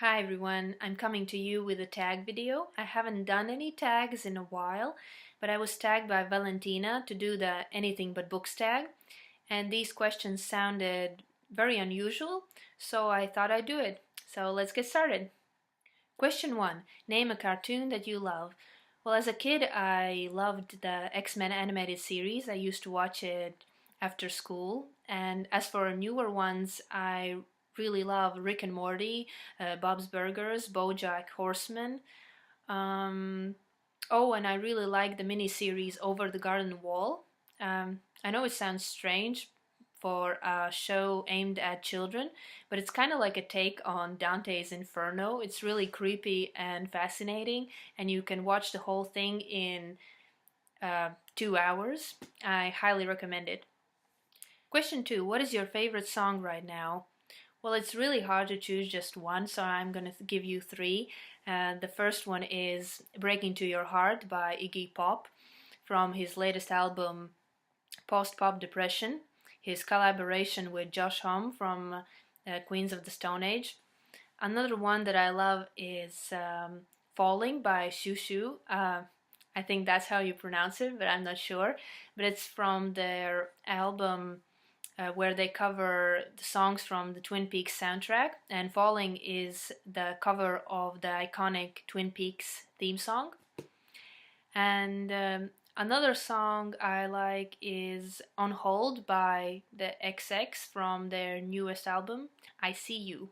Hi everyone, I'm coming to you with a tag video. I haven't done any tags in a while, but I was tagged by Valentina to do the anything but books tag, and these questions sounded very unusual, so I thought I'd do it. So let's get started. Question 1. Name a cartoon that you love. Well, as a kid, I loved the X-Men animated series. I used to watch it after school. And as for newer ones, I really love Rick and Morty, Bob's Burgers, BoJack Horseman. Um, and I really like the miniseries Over the Garden Wall. I know it sounds strange for a show aimed at children, but it's kind of like a take on Dante's Inferno. It's really creepy and fascinating, and you can watch the whole thing in 2 hours. I highly recommend it. Question 2. What is your favorite song right now? Well, it's really hard to choose just one, so I'm going to give you three. The first one is Breaking to Your Heart by Iggy Pop from his latest album Post Pop Depression, his collaboration with Josh Homme from Queens of the Stone Age. Another one that I love is Falling by Shushu. I think that's how you pronounce it, but I'm not sure. But it's from their album where they cover the songs from the Twin Peaks soundtrack, and Falling is the cover of the iconic Twin Peaks theme song. And another song I like is On Hold by the XX from their newest album, I See You.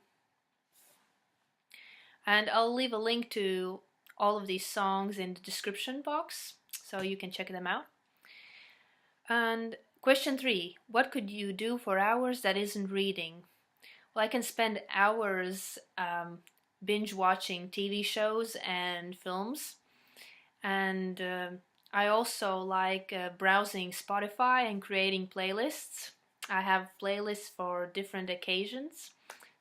And I'll leave a link to all of these songs in the description box so you can check them out. And question 3. What could you do for hours that isn't reading? Well, I can spend hours binge watching TV shows and films. And I also like browsing Spotify and creating playlists. I have playlists for different occasions.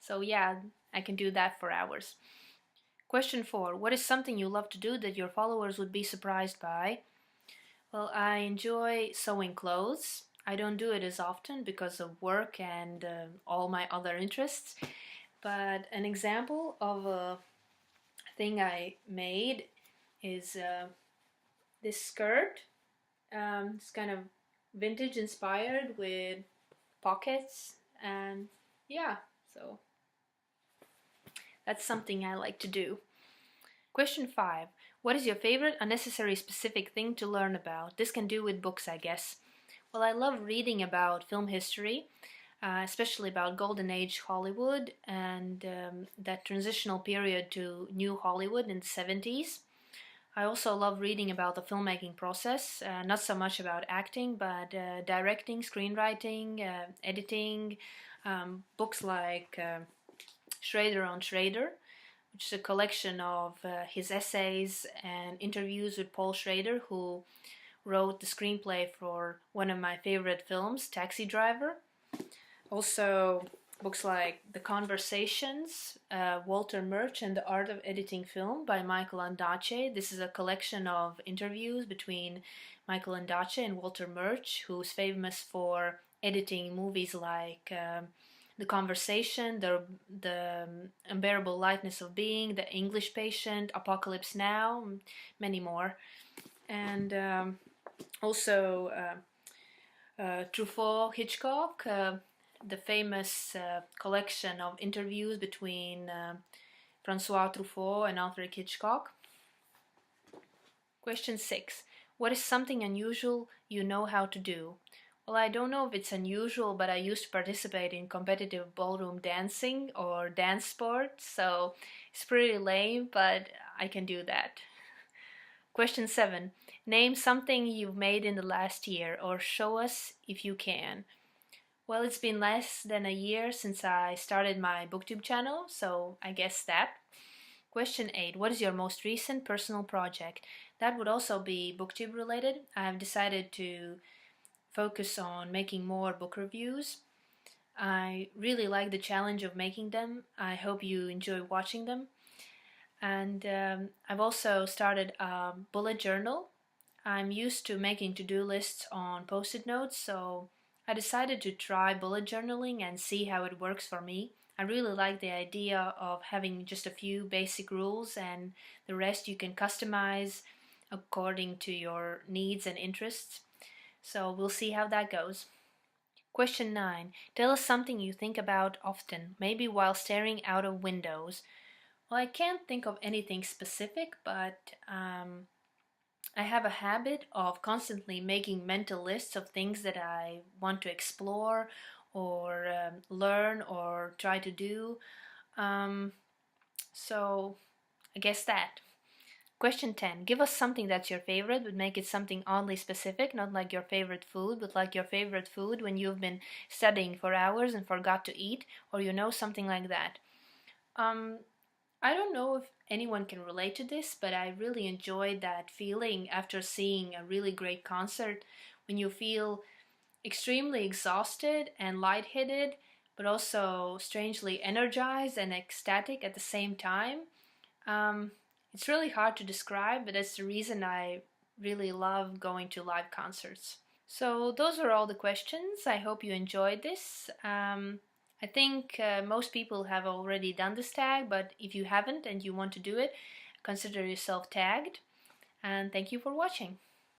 So yeah, I can do that for hours. Question 4. What is something you love to do that your followers would be surprised by? Well, I enjoy sewing clothes. I don't do it as often because of work and all my other interests. But an example of a thing I made is this skirt. It's kind of vintage inspired with pockets, and yeah, so that's something I like to do. Question 5. What is your favorite unnecessary specific thing to learn about? This can do with books, I guess. Well, I love reading about film history, especially about Golden Age Hollywood and that transitional period to New Hollywood in the 70s. I also love reading about the filmmaking process, not so much about acting, but directing, screenwriting, editing, books like Schrader on Schrader, which is a collection of his essays and interviews with Paul Schrader, who wrote the screenplay for one of my favorite films, Taxi Driver. Also, books like The Conversations, Walter Murch and the Art of Editing Film by Michael Ondaatje. This is a collection of interviews between Michael Ondaatje and Walter Murch, who's famous for editing movies like The Conversation, the Unbearable Lightness of Being, The English Patient, Apocalypse Now, many more. And also Truffaut Hitchcock, the famous collection of interviews between Francois Truffaut and Alfred Hitchcock. Question 6. What is something unusual you know how to do? Well, I don't know if it's unusual, but I used to participate in competitive ballroom dancing or dance sports, so it's pretty lame, but I can do that. Question 7. Name something you've made in the last year, or show us if you can. Well, it's been less than a year since I started my booktube channel, so I guess that. Question 8. What is your most recent personal project? That would also be booktube related. I've decided to focus on making more book reviews. I really like the challenge of making them. I hope you enjoy watching them. And I've also started a bullet journal. I'm used to making to-do lists on post-it notes, so I decided to try bullet journaling and see how it works for me. I really like the idea of having just a few basic rules and the rest you can customize according to your needs and interests. So we'll see how that goes. Question 9. Tell us something you think about often, maybe while staring out of windows. Well, I can't think of anything specific, but I have a habit of constantly making mental lists of things that I want to explore or learn or try to do. Um, so I guess that. Question 10. Give us something that's your favorite, but make it something oddly specific, not like your favorite food, but like your favorite food when you've been studying for hours and forgot to eat, or something like that. Um, I don't know if anyone can relate to this, but I really enjoyed that feeling after seeing a really great concert when you feel extremely exhausted and lightheaded, but also strangely energized and ecstatic at the same time. Um, it's really hard to describe, but that's the reason I really love going to live concerts. So, those are all the questions. I hope you enjoyed this. I think most people have already done this tag, but if you haven't and you want to do it, consider yourself tagged. And thank you for watching.